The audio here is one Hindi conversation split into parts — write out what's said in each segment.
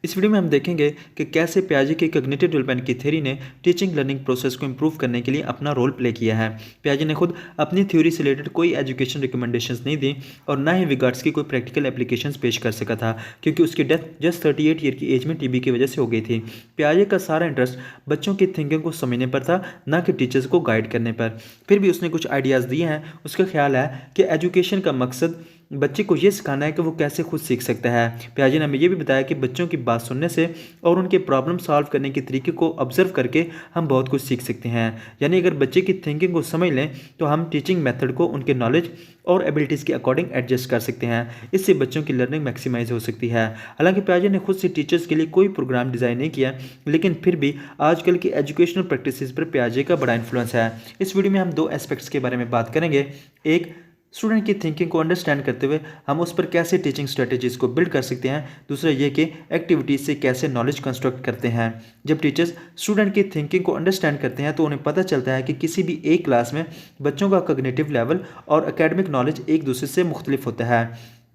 इस वीडियो में हम देखेंगे कि कैसे पियाजे की कॉग्निटिव डेवलपमेंट की थ्योरी ने टीचिंग लर्निंग प्रोसेस को इंप्रूव करने के लिए अपना रोल प्ले किया है। पियाजे ने खुद अपनी थ्योरी से रिलेटेड कोई एजुकेशन रिकमेंडेशंस नहीं दी और ना ही विगार्ड्स की कोई प्रैक्टिकल एप्लीकेशंस पेश कर सका था, क्योंकि उसकी डेथ जस्ट 38 ईयर की एज में टीबी की वजह से हो गई थी। पियाजे का सारा इंटरेस्ट बच्चों की थिंकिंग को समझने पर था, ना कि टीचर्स को गाइड करने पर। फिर भी उसने कुछ आइडियाज़ दिए हैं। उसका ख्याल है कि एजुकेशन का मकसद बच्चे को ये सिखाना है कि वो कैसे खुद सीख सकता है। पियाजे ने हमें ये भी बताया कि बच्चों की बात सुनने से और उनके प्रॉब्लम सॉल्व करने के तरीके को ऑब्जर्व करके हम बहुत कुछ सीख सकते हैं। यानी अगर बच्चे की थिंकिंग को समझ लें तो हम टीचिंग मेथड को उनके नॉलेज और एबिलिटीज़ के अकॉर्डिंग एडजस्ट कर सकते हैं। इससे बच्चों की लर्निंग मैक्सिमाइज हो सकती है। हालांकि पियाजे ने खुद से टीचर्स के लिए कोई प्रोग्राम डिज़ाइन नहीं किया, लेकिन फिर भी आजकल की एजुकेशनल प्रैक्टिसेस पर पियाजे का बड़ा इन्फ्लुएंस है। इस वीडियो में हम दो एस्पेक्ट्स के बारे में बात करेंगे। एक, स्टूडेंट की थिंकिंग को अंडरस्टैंड करते हुए हम उस पर कैसे टीचिंग स्ट्रेटेजीज को बिल्ड कर सकते हैं। दूसरा ये कि एक्टिविटीज़ से कैसे नॉलेज कंस्ट्रक्ट करते हैं। जब टीचर्स स्टूडेंट की थिंकिंग को अंडरस्टैंड करते हैं तो उन्हें पता चलता है कि किसी भी एक क्लास में बच्चों का कॉग्निटिव लेवल और एकेडमिक नॉलेज एक दूसरे से मुख्तलिफ होता है।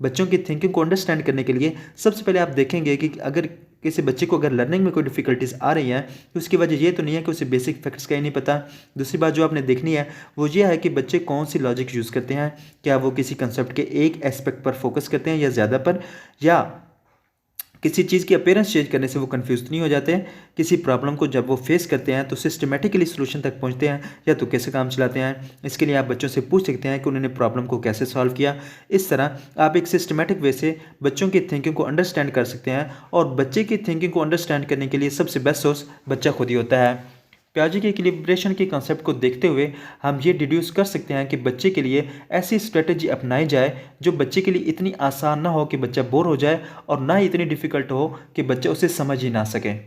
बच्चों की थिंकिंग को अंडरस्टैंड करने के लिए सबसे पहले आप देखेंगे कि अगर किसी बच्चे को अगर लर्निंग में कोई डिफ़िकल्टीज आ रही हैं तो उसकी वजह ये तो नहीं है कि उसे बेसिक फैक्ट्स का ही नहीं पता। दूसरी बात जो आपने देखनी है वो ये है कि बच्चे कौन सी लॉजिक यूज़ करते हैं। क्या वो किसी कंसेप्ट के एक एस्पेक्ट पर फोकस करते हैं या ज़्यादा पर, या किसी चीज़ की अपीयरेंस चेंज करने से वो कंफ्यूज नहीं हो जाते हैं। किसी प्रॉब्लम को जब वो फेस करते हैं तो सिस्टमेटिकली सोल्यूशन तक पहुंचते हैं या तो कैसे काम चलाते हैं। इसके लिए आप बच्चों से पूछ सकते हैं कि उन्होंने प्रॉब्लम को कैसे सॉल्व किया। इस तरह आप एक सिस्टमेटिक वे से बच्चों की थिंकिंग को अंडरस्टैंड कर सकते हैं, और बच्चे की थिंकिंग को अंडरस्टैंड करने के लिए सबसे बेस्ट सोर्स बच्चा खुद ही होता है। पियाजे के इक्विलिब्रेशन के कंसेप्ट को देखते हुए हम ये डिड्यूस कर सकते हैं कि बच्चे के लिए ऐसी स्ट्रेटजी अपनाई जाए जो बच्चे के लिए इतनी आसान ना हो कि बच्चा बोर हो जाए, और ना ही इतनी डिफ़िकल्ट हो कि बच्चा उसे समझ ही ना सके।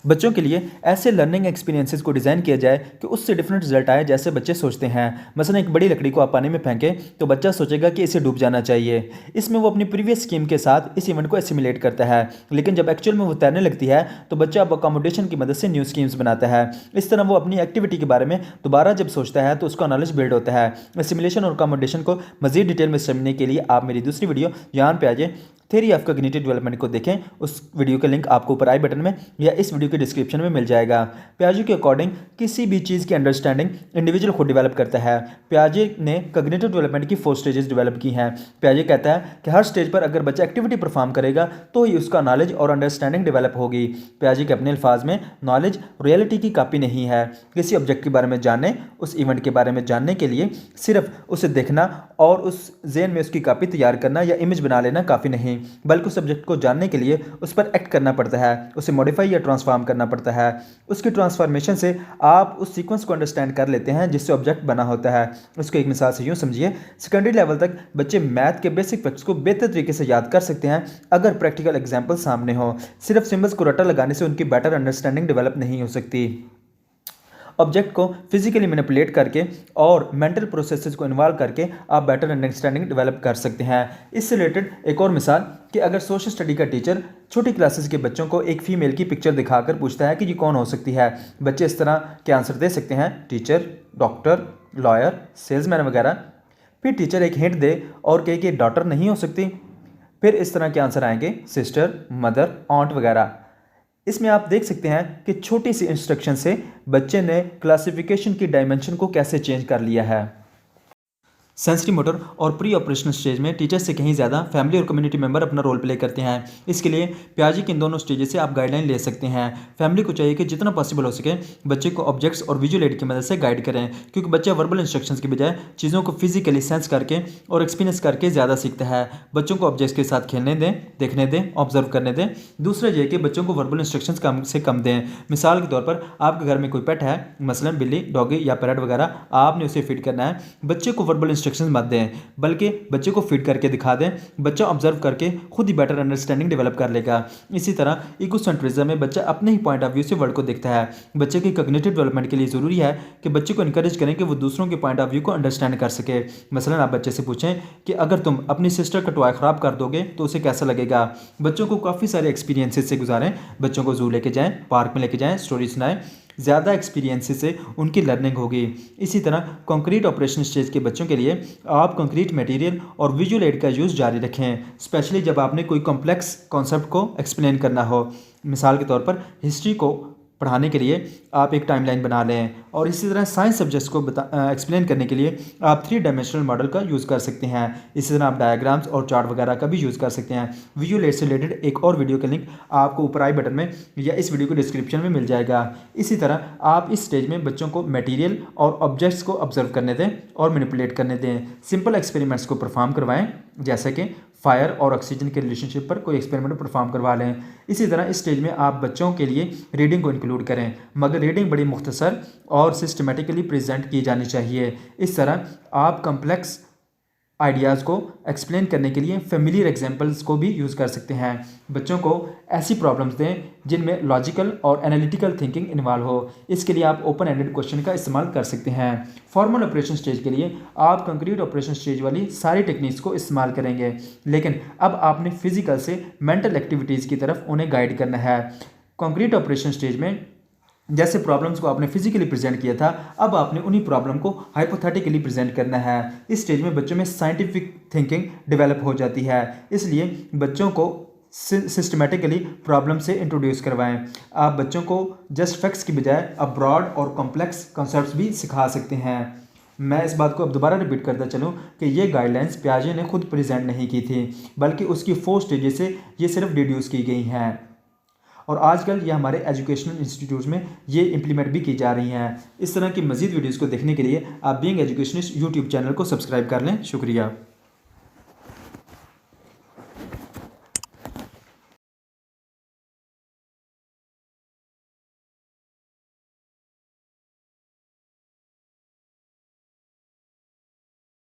बच्चों के लिए ऐसे लर्निंग एक्सपीरियंसेस को डिज़ाइन किया जाए कि उससे डिफरेंट रिजल्ट आए जैसे बच्चे सोचते हैं। मसलन एक बड़ी लकड़ी को आप पानी में फेंकें तो बच्चा सोचेगा कि इसे डूब जाना चाहिए। इसमें वो अपनी प्रीवियस स्कीम के साथ इस इवेंट को एसिमुलेट करता है, लेकिन जब एक्चुअल में वो तैरने लगती है तो बच्चा अब अकोमोडेशन की मदद से न्यू स्कीम्स बनाता है। इस तरह वो अपनी एक्टिविटी के बारे में दोबारा जब सोचता है तो उसका नॉलेज बिल्ड होता है। एसिमुलेशन और अकोमोडेशन को मजीद डिटेल में समझने के लिए आप मेरी दूसरी वीडियो यान पियाजे थ्योरी ऑफ कॉग्निटिव डेवलपमेंट को देखें। उस वीडियो का लिंक आपको ऊपर आई बटन में या इस वीडियो के डिस्क्रिप्शन में मिल जाएगा। पियाजे के अकॉर्डिंग किसी भी चीज़ की अंडरस्टैंडिंग इंडिविजुअल खुद डेवलप करता है। पियाजे ने कॉग्निटिव डेवलपमेंट की 4 स्टेजेस डेवलप की हैं। पियाजे कहता है कि हर स्टेज पर अगर बच्चा एक्टिविटी परफॉर्म करेगा तो ही उसका नॉलेज और अंडरस्टैंडिंग डेवलप होगी। पियाजे के अपने अल्फाज में नॉलेज रियलिटी की कॉपी नहीं है। किसी ऑब्जेक्ट के बारे में जानने, उस इवेंट के बारे में जानने के लिए सिर्फ उसे देखना और उस ज़हन में उसकी कॉपी तैयार करना या इमेज बना लेना काफ़ी नहीं, बल्कि उस सब्जेक्ट को जानने के लिए उस पर एक्ट करना पड़ता है, उसे मॉडिफाई या ट्रांसफॉर्म करना पड़ता है। उसकी ट्रांसफॉर्मेशन से आप उस सीक्वेंस को अंडरस्टैंड कर लेते हैं जिससे ऑब्जेक्ट बना होता है। उसको एक मिसाल से यूँ समझिए, सेकेंडरी लेवल तक बच्चे मैथ के बेसिक फैक्ट्स को बेहतर तरीके से याद कर सकते हैं अगर प्रैक्टिकल एग्जाम्पल सामने हो। सिर्फ सिम्बल्स को रट्टा लगाने से उनकी बेटर अंडरस्टैंडिंग डेवलप नहीं हो सकती। ऑब्जेक्ट को फिजिकली मैनिपुलेट करके और मेंटल प्रोसेसेस को इन्वॉल्व करके आप बेटर अंडरस्टैंडिंग डेवलप कर सकते हैं। इससे रिलेटेड एक और मिसाल कि अगर सोशल स्टडी का टीचर छोटी क्लासेस के बच्चों को एक फीमेल की पिक्चर दिखाकर पूछता है कि ये कौन हो सकती है, बच्चे इस तरह के आंसर दे सकते हैं, टीचर, डॉक्टर, लॉयर, सेल्समैन वगैरह। फिर टीचर एक हिंट दे और कहे कि डॉटर नहीं हो सकती, फिर इस तरह के आंसर आएंगे, सिस्टर, मदर, ऑन्ट वगैरह। इसमें आप देख सकते हैं कि छोटी सी इंस्ट्रक्शन से बच्चे ने क्लासिफिकेशन की डायमेंशन को कैसे चेंज कर लिया है। सेंसरी मोटर और प्री ऑपरेशनल स्टेज में टीचर से कहीं ज़्यादा फैमिली और कम्युनिटी मेंबर अपना रोल प्ले करते हैं। इसके लिए पियाजे के इन दोनों स्टेजेस से आप गाइडलाइन ले सकते हैं। फैमिली को चाहिए कि जितना पॉसिबल हो सके बच्चे को ऑब्जेक्ट्स और विजुअल एड की मदद से गाइड करें, क्योंकि बच्चा वर्बल इंस्ट्रक्शंस की बजाय चीज़ों को फिजिकली सेंस करके और एक्सपीरियंस करके ज़्यादा सीखता है। बच्चों को ऑब्जेक्ट्स के साथ खेलने दें, देखने दें, ऑब्जर्व करने दें। दूसरा ये कि बच्चों को वर्बल इंस्ट्रक्शंस कम से कम दें। मिसाल के तौर पर आपके घर में कोई पेट है, मसलन बिल्ली, डॉगी या पैरट वगैरह, आपने उसे फीड करना है। बच्चे को वर्बल इंस्ट्रक्शंस मत दें, बल्कि बच्चे को फीड करके दिखा दें। बच्चा ऑब्जर्व करके खुद ही बेटर अंडरस्टैंडिंग डेवलप कर लेगा। इसी तरह इकोसेंट्रिज्म में बच्चा अपने ही पॉइंट ऑफ व्यू से वर्ल्ड को देखता है। बच्चे की कॉग्निटिव डेवलपमेंट के लिए ज़रूरी है कि बच्चे को इनकरेज करें कि वो दूसरों के पॉइंट ऑफ व्यू को अंडरस्टैंड कर सके। मसलन आप बच्चे से पूछें कि अगर तुम अपनी सिस्टर का टॉय ख़राब कर दोगे तो उसे कैसा लगेगा। बच्चों को काफ़ी सारे एक्सपीरियंसेस से गुजारें। बच्चों को जू लेके जाएँ, पार्क में लेके जाएँ, स्टोरी सुनाएं। ज़्यादा एक्सपीरियंस से उनकी लर्निंग होगी। इसी तरह कंक्रीट ऑपरेशन स्टेज के बच्चों के लिए आप कंक्रीट मटेरियल और विजुअल एड का यूज़ जारी रखें, स्पेशली जब आपने कोई कॉम्प्लेक्स कॉन्सेप्ट को एक्सप्लेन करना हो। मिसाल के तौर पर हिस्ट्री को पढ़ाने के लिए आप एक टाइमलाइन बना लें, और इसी तरह साइंस सब्जेक्ट्स को एक्सप्लेन करने के लिए आप 3 डायमेंशनल मॉडल का यूज़ कर सकते हैं। इसी तरह आप डायग्राम्स और चार्ट वगैरह का भी यूज़ कर सकते हैं। विजुअल एड से रिलेटेड एक और वीडियो का लिंक आपको ऊपर आई बटन में या इस वीडियो को डिस्क्रिप्शन में मिल जाएगा। इसी तरह आप इस स्टेज में बच्चों को मटेरियल और ऑब्जेक्ट्स को ऑब्जर्व करने दें और मैनिपुलेट करने दें। सिंपल एक्सपेरिमेंट्स को परफॉर्म करवाएं, जैसे कि फायर और ऑक्सीजन के रिलेशनशिप पर कोई एक्सपेरिमेंट परफॉर्म करवा लें। इसी तरह इस स्टेज में आप बच्चों के लिए रीडिंग को इंक्लूड करें, मगर रीडिंग बड़ी मुख्तसर और सिस्टमेटिकली प्रेजेंट की जानी चाहिए। इस तरह आप कम्प्लेक्स आइडियाज़ को एक्सप्लेन करने के लिए फेमिलियर एग्जांपल्स को भी यूज़ कर सकते हैं। बच्चों को ऐसी प्रॉब्लम्स दें जिनमें लॉजिकल और एनालिटिकल थिंकिंग इन्वॉल्व हो। इसके लिए आप ओपन एंडेड क्वेश्चन का इस्तेमाल कर सकते हैं। फॉर्मल ऑपरेशन स्टेज के लिए आप कंक्रीट ऑपरेशन स्टेज वाली सारी टेक्निक्स को इस्तेमाल करेंगे, लेकिन अब आपने फिजिकल से मेंटल एक्टिविटीज़ की तरफ उन्हें गाइड करना है। कंक्रीट ऑपरेशन स्टेज में जैसे प्रॉब्लम्स को आपने फिजिकली प्रेजेंट किया था, अब आपने उन्हीं प्रॉब्लम को हाइपोथेटिकली प्रेजेंट करना है। इस स्टेज में बच्चों में साइंटिफिक थिंकिंग डेवलप हो जाती है, इसलिए बच्चों को सिस्टमेटिकली प्रॉब्लम से इंट्रोड्यूस करवाएं। आप बच्चों को जस्ट फैक्ट्स की बजाय अब ब्रॉड और कॉम्प्लेक्स कॉन्सेप्ट्स भी सिखा सकते हैं। मैं इस बात को अब दोबारा रिपीट करता चलूँ कि ये गाइडलाइंस पियाजे ने खुद प्रेजेंट नहीं की थी, बल्कि उसकी 4 स्टेजेस से ये सिर्फ डिड्यूस की गई हैं, और आजकल ये हमारे एजुकेशनल इंस्टीट्यूट्स में ये इंप्लीमेंट भी की जा रही हैं। इस तरह की मज़ीद वीडियोज़ को देखने के लिए आप बीइंग एजुकेशनिस्ट यूट्यूब चैनल को सब्सक्राइब कर लें। शुक्रिया।